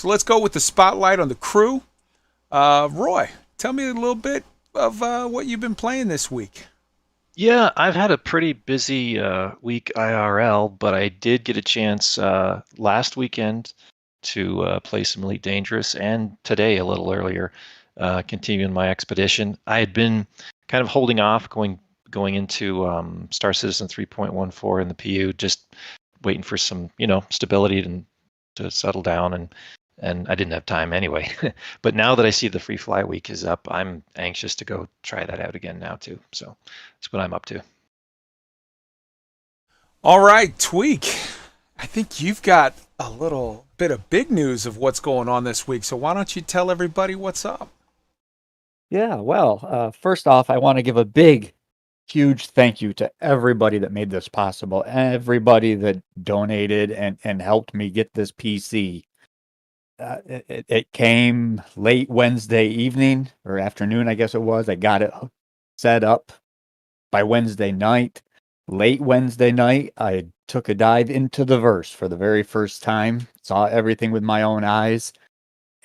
So let's go with the spotlight on the crew. Roy, tell me a little bit of what you've been playing this week. Yeah, I've had a pretty busy week IRL, but I did get a chance last weekend to play some Elite Dangerous, and today, a little earlier, continuing my expedition. I had been kind of holding off going into Star Citizen 3.14 in the PU, just waiting for some, stability to settle down, and I didn't have time anyway. But now that I see the free fly week is up, I'm anxious to go try that out again now too. So that's what I'm up to. All right, Tweak. I think you've got a little bit of big news of what's going on this week. So why don't you tell everybody what's up? Yeah, well, first off, I want to give a big, huge thank you to everybody that made this possible, everybody that donated and helped me get this PC. It came late Wednesday evening or afternoon, I guess it was. I got it set up by Wednesday night. Late Wednesday night, I took a dive into the verse for the very first time, saw everything with my own eyes.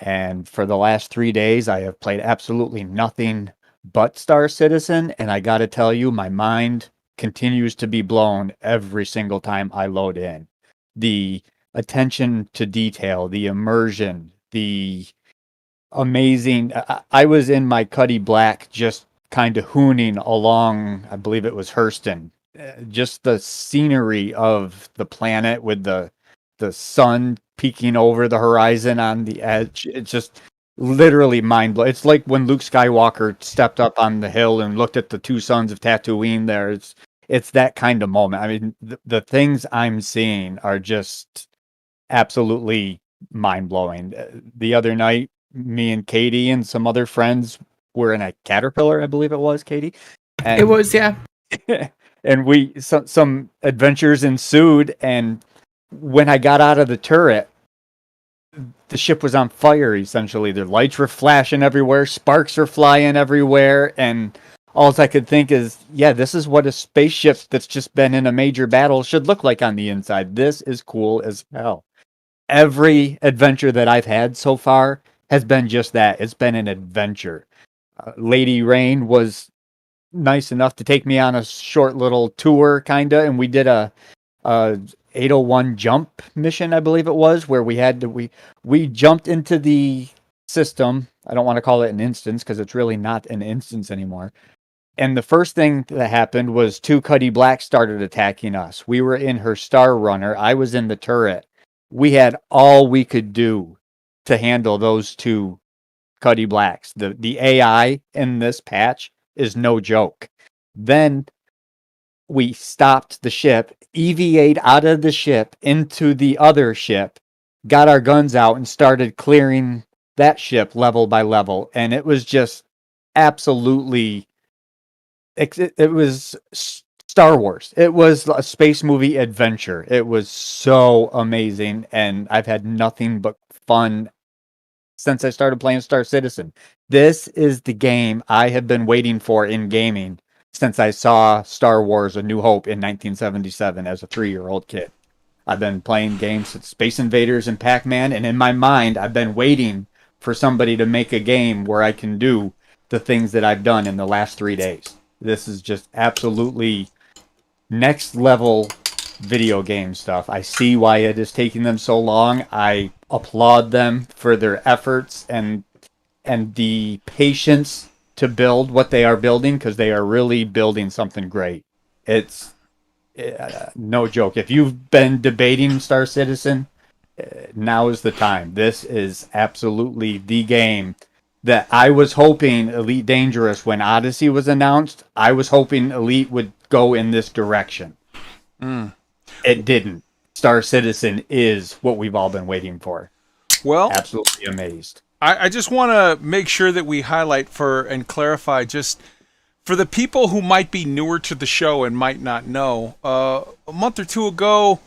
And for the last 3 days, I have played absolutely nothing but Star Citizen. And I got to tell you, my mind continues to be blown every single time I load in. The attention to detail, the immersion, the amazing. I was in my Cuddy Black just kind of hooning along, I believe it was Hurston. Just the scenery of the planet with the sun peeking over the horizon on the edge. It's just literally mind blowing. It's like when Luke Skywalker stepped up on the hill and looked at the two suns of Tatooine there. It's that kind of moment. I mean, the things I'm seeing are just absolutely mind blowing. The other night, me and Katie and some other friends were in a Caterpillar, I believe it was, Katie. It was, yeah. And some adventures ensued, and when I got out of the turret, the ship was on fire, essentially. The lights were flashing everywhere, sparks were flying everywhere, and all I could think is, yeah, this is what a spaceship that's just been in a major battle should look like on the inside. This is cool as hell. Every adventure that I've had so far has been just that. It's been an adventure. Lady Rain was nice enough to take me on a short little tour, kinda, and we did a 801 jump mission, I believe it was, where we jumped into the system. I don't want to call it an instance because it's really not an instance anymore. And the first thing that happened was two Cuddy Blacks started attacking us. We were in her Star Runner. I was in the turret. We had all we could do to handle those two Cuddy Blacks. The AI in this patch is no joke. Then we stopped the ship, EVA'd out of the ship into the other ship, got our guns out, and started clearing that ship level by level. And it was just absolutely... It was Star Wars. It was a space movie adventure. It was so amazing, and I've had nothing but fun since I started playing Star Citizen. This is the game I have been waiting for in gaming since I saw Star Wars A New Hope in 1977 as a 3-year-old kid. I've been playing games such Space Invaders and Pac-Man, and in my mind, I've been waiting for somebody to make a game where I can do the things that I've done in the last 3 days. This is just absolutely next level video game stuff. I see why it is taking them so long. I applaud them for their efforts and the patience to build what they are building, because they are really building something great. It's no joke. If you've been debating Star Citizen, now is the time. This is absolutely the game that I was hoping Elite Dangerous, when Odyssey was announced, I was hoping Elite would go in this direction. It didn't. Star Citizen is what we've all been waiting for. Well, absolutely amazed. I just want to make sure that we highlight and clarify, just for the people who might be newer to the show and might not know, a month or two ago,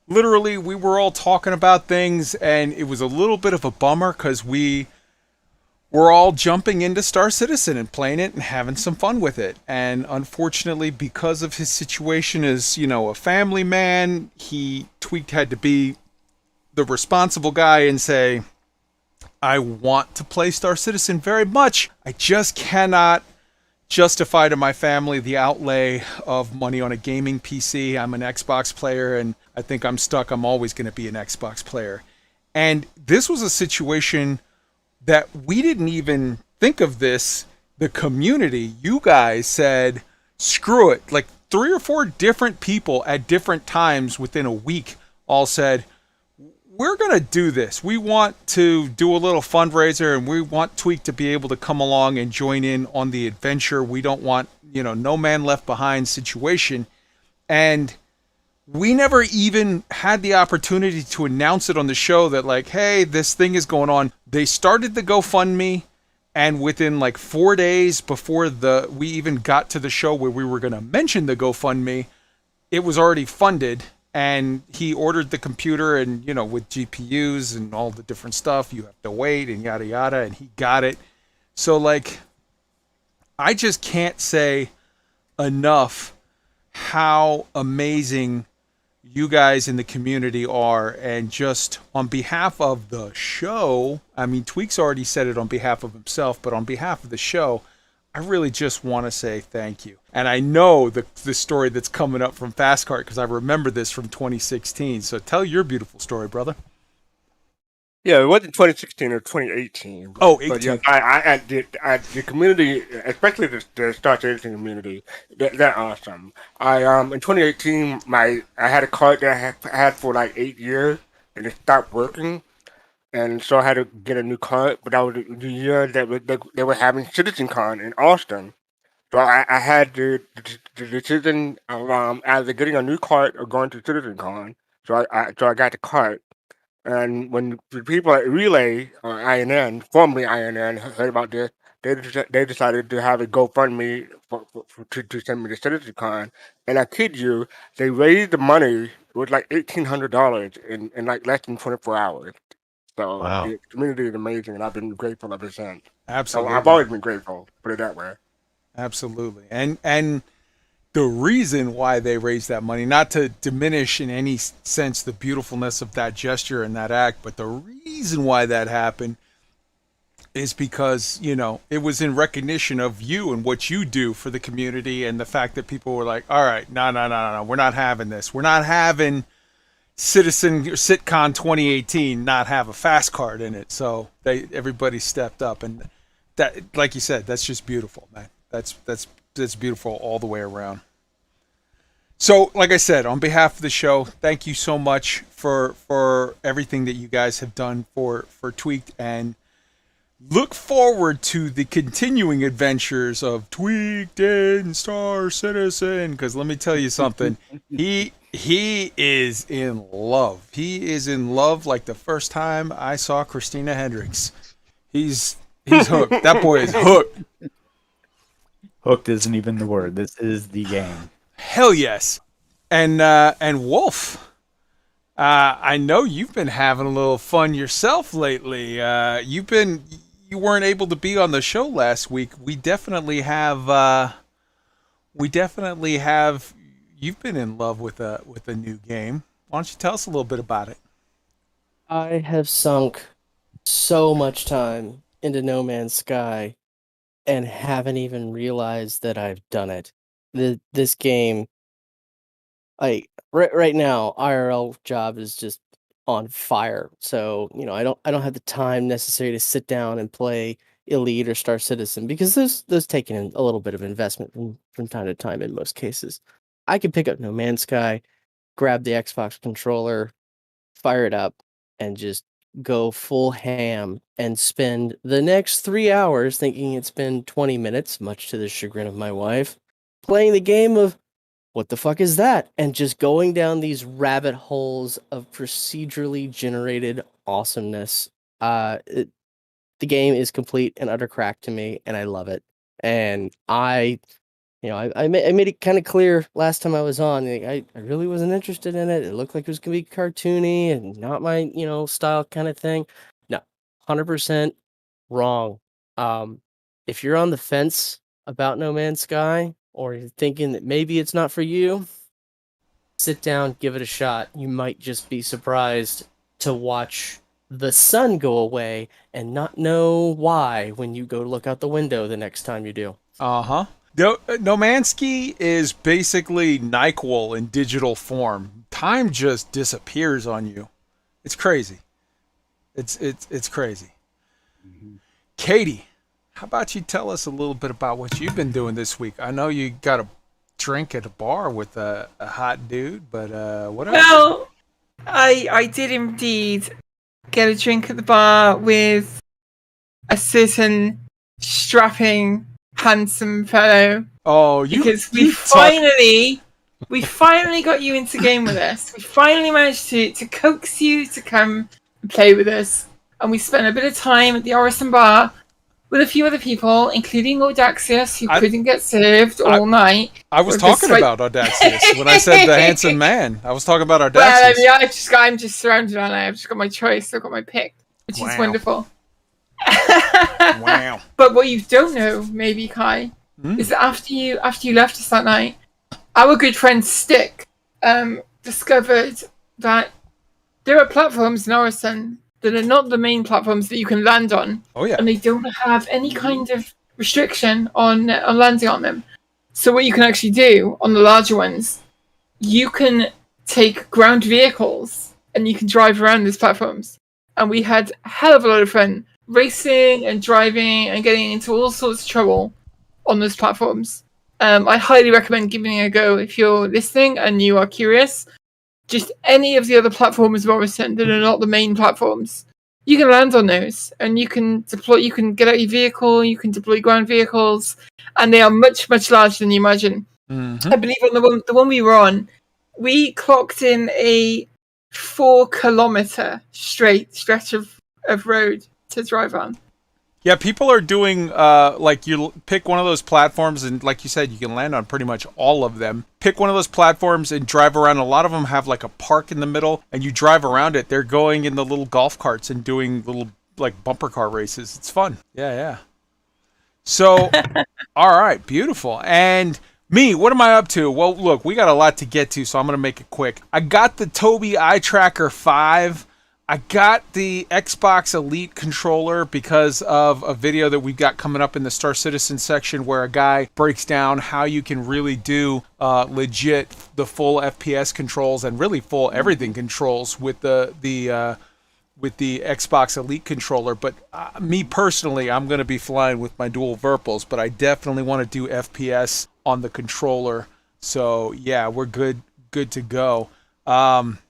literally, we were all talking about things, and it was a little bit of a bummer because we're all jumping into Star Citizen and playing it and having some fun with it. And unfortunately, because of his situation as, a family man, Tweaked had to be the responsible guy and say, I want to play Star Citizen very much. I just cannot justify to my family the outlay of money on a gaming PC. I'm an Xbox player, and I think I'm stuck. I'm always going to be an Xbox player. And this was a situation that we didn't even think of this. The community, you guys said, screw it. Like 3 or 4 different people at different times within a week all said, we're going to do this. We want to do a little fundraiser, and we want Tweak to be able to come along and join in on the adventure. We don't want, no man left behind situation. And we never even had the opportunity to announce it on the show that, like, hey, this thing is going on. They started the GoFundMe, and within like 4 days before we even got to the show where we were going to mention the GoFundMe, it was already funded. And he ordered the computer, and, with GPUs and all the different stuff, you have to wait and yada, yada, and he got it. So, like, I just can't say enough how amazing you guys in the community are. And just on behalf of the show, I mean, Tweak's already said it on behalf of himself, but on behalf of the show, I really just want to say thank you. And I know the story that's coming up from FastCart because I remember this from 2016. So tell your beautiful story, brother. Yeah, it wasn't 2016 or 2018. Oh, 18. But yeah, the community, especially the Star Citizen community, they're awesome. In 2018, I had a card that I had for like 8 years, and it stopped working. And so I had to get a new card, but that was the year that they were having CitizenCon in Austin. So I had the decision of either getting a new card or going to CitizenCon. So I got the card. And when the people at Relay or INN, formerly INN, heard about this, they decided to have a GoFundMe to send me to CitizenCon. And I kid you, they raised the money. It was like $1,800 in like less than 24 hours. So Wow. the community is amazing, and I've been grateful ever since. Absolutely. I've always been grateful, put it that way. Absolutely. And the reason why they raised that money, not to diminish in any sense the beautifulness of that gesture and that act, but the reason why that happened is because, it was in recognition of you and what you do for the community, and the fact that people were like, all right, no, we're not having this. We're not having CitCon 2018 not have a fast card in it. So everybody stepped up, and that, like you said, that's just beautiful, man. That's beautiful all the way around. So, like I said, on behalf of the show, thank you so much for everything that you guys have done for Tweaked, and look forward to the continuing adventures of Tweaked and Star Citizen, because let me tell you something, he is in love. He is in love like the first time I saw Christina Hendricks. He's hooked. That boy is hooked. Hooked isn't even the word. This is the game. Hell yes. And Wolf, I know you've been having a little fun yourself lately. You weren't able to be on the show last week. We definitely have. You've been in love with a new game. Why don't you tell us a little bit about it? I have sunk so much time into No Man's Sky and haven't even realized that I've done it. This game, right now, IRL job is just on fire. So I don't have the time necessary to sit down and play Elite or Star Citizen, because those take in a little bit of investment from time to time in most cases. I could pick up No Man's Sky, grab the Xbox controller, fire it up, and just go full ham and spend the next 3 hours thinking it's been 20 minutes, much to the chagrin of my wife, playing the game of what the fuck is that? And just going down these rabbit holes of procedurally generated awesomeness. The game is complete and utter crack to me, and I love it. And I made it kind of clear last time I was on. Like, I really wasn't interested in it. It looked like it was gonna be cartoony and not my style kind of thing. No, 100% wrong. If you're on the fence about No Man's Sky, or you're thinking that maybe it's not for you, sit down, give it a shot. You might just be surprised to watch the sun go away and not know why when you go look out the window the next time you do. Uh-huh. Nomansky is basically NyQuil in digital form. Time just disappears on you. It's crazy. It's crazy. Katie, how about you tell us a little bit about what you've been doing this week? I know you got a drink at a bar with a hot dude, but what else? Well, I did indeed get a drink at the bar with a certain strapping, handsome fellow. Oh, because we finally got you into game with us. We finally managed to coax you to come and play with us, and we spent a bit of time at the Orison bar with a few other people, including Audaxius, who couldn't get served all night. I was talking about Audaxius when I said the handsome man. I was talking about Audaxius. Well, I mean, I'm just surrounded on it. I've just got my choice. I've got my pick, which is wonderful. Wow. But what you don't know, maybe, Kai, is that after you left us that night, our good friend Stick discovered that there are platforms in Orison that are not the main platforms that you can land on. Oh yeah. And they don't have any kind of restriction on landing on them. So what you can actually do on the larger ones, you can take ground vehicles and you can drive around these platforms. And we had a hell of a lot of fun racing and driving and getting into all sorts of trouble on those platforms. I highly recommend giving it a go if you're listening and you are curious. Just any of the other platforms of Orison that are not the main platforms, you can land on those and you can deploy. You can get out your vehicle, you can deploy ground vehicles, and they are much, much larger than you imagine. Mm-hmm. I believe on the one we were on, we clocked in a 4-kilometer straight stretch of road to drive on. Yeah, people are doing, like, you pick one of those platforms, and like you said, you can land on pretty much all of them. Pick one of those platforms and drive around. A lot of them have, like, a park in the middle, and you drive around it. They're going in the little golf carts and doing little, like, bumper car races. It's fun. Yeah. So, all right, beautiful. And me, what am I up to? Well, look, we got a lot to get to, so I'm going to make it quick. I got the Tobii Eye Tracker 5. I got the Xbox Elite controller because of a video that we've got coming up in the Star Citizen section where a guy breaks down how you can really do legit the full FPS controls and really full everything controls with the Xbox Elite controller. But me personally, I'm going to be flying with my dual Virpils, but I definitely want to do FPS on the controller. So yeah, we're good to go. And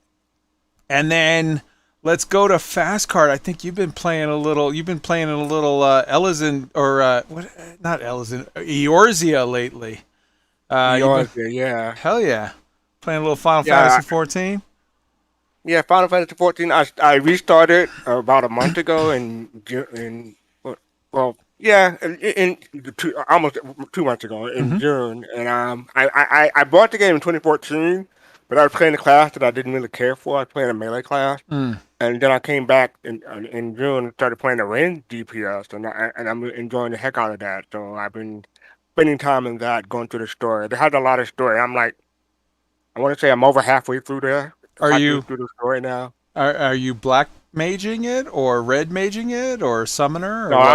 then let's go to FastCart. I think you've been playing a little Elysian, or not Elysian, Eorzea lately. Eorzea, yeah. Hell yeah. Playing a little Final Fantasy 14? Yeah, Final Fantasy 14. I restarted about a month ago almost 2 months ago in June, and I bought the game in 2014, but I was playing a class that I didn't really care for. I was playing a melee class, and then I came back in June and started playing a range DPS, and I'm enjoying the heck out of that. So I've been spending time in that, going through the story. It has a lot of story. I want to say I'm over halfway through there. Are you through the story now? Are you black maging it or red maging it or summoner? Or no, what?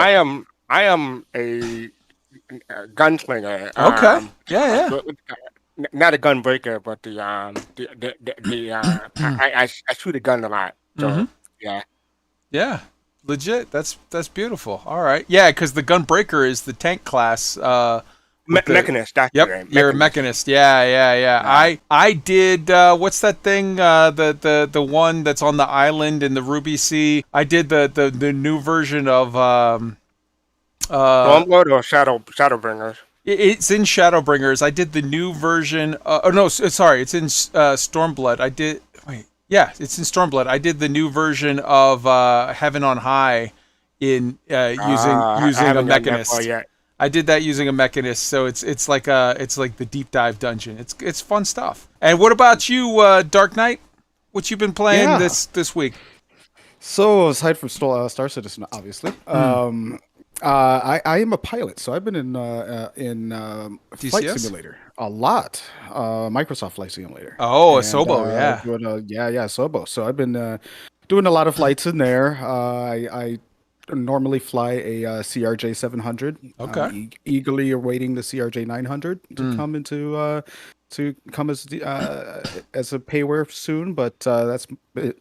I am a gunslinger. Okay. Yeah. Not a gun breaker, but I shoot a gun a lot. So Yeah. Legit. That's beautiful. All right. Yeah, because the Gunbreaker is the tank class. Mechanist. That's yep. You're a mechanist. Yeah. I did. What's that thing? The one that's on the island in the Ruby Sea. I did the new version of Stormblood or Shadowbringers. It's in Shadowbringers. I did the new version. It's in Stormblood. It's in Stormblood. I did the new version of Heaven on High in using a mechanist. I did that using a mechanist, so it's like the deep dive dungeon. It's fun stuff. And what about you, Dark Knight? What you been playing this week? So aside from Star Citizen, obviously, I am a pilot, so I've been in Flight Simulator a lot. Microsoft Flight Simulator. Oh, Asobo, Sobo. So I've been doing a lot of flights in there. I normally fly a CRJ 700. Okay. I'm eagerly awaiting the CRJ 900 to come into as a payware soon. But that's been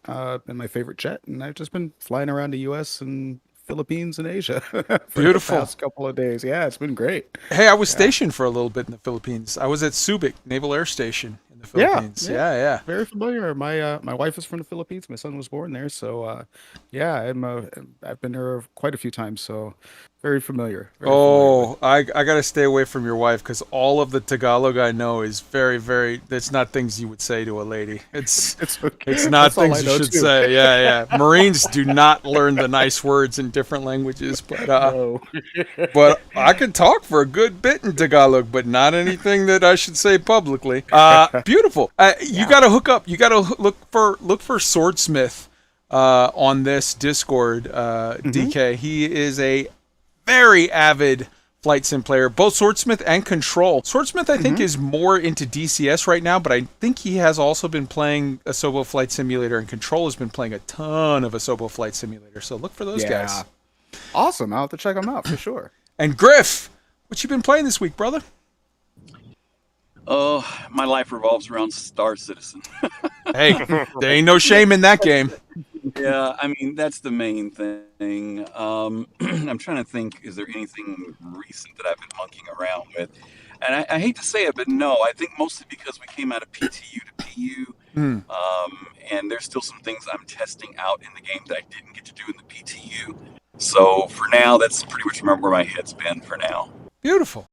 my favorite jet, and I've just been flying around the U.S. and Philippines and Asia for Beautiful. the past couple of days. Yeah, it's been great. Hey, I was stationed for a little bit in the Philippines. I was at Subic Naval Air Station in the Philippines. Yeah. Very familiar. My wife is from the Philippines. My son was born there, so I've been there quite a few times. So very familiar. Very familiar I got to stay away from your wife because all of the Tagalog I know is very, very. It's not things you would say to a lady. It's okay. it's not That's all things I you know, should too. say. Yeah. Marines do not learn the nice words in different languages, but No. but I could talk for a good bit in Tagalog, but not anything that I should say publicly. Beautiful. You got to hook up. You got to look for Swordsmith on this Discord. DK. He is a very avid flight sim player, both Swordsmith and Control. Swordsmith, I think, is more into DCS right now, but I think he has also been playing Asobo Flight Simulator, and Control has been playing a ton of Asobo Flight Simulator. So look for those guys. Awesome. I'll have to check them out for sure. And Griff, what you been playing this week, brother? Oh, my life revolves around Star Citizen. Hey, there ain't no shame in that game. Yeah, I mean, that's the main thing. I'm trying to think, is there anything recent that I've been monkeying around with? And I hate to say it, but no, I think mostly because we came out of PTU to PU, and there's still some things I'm testing out in the game that I didn't get to do in the PTU. So for now, that's pretty much where my head's been for now. Beautiful.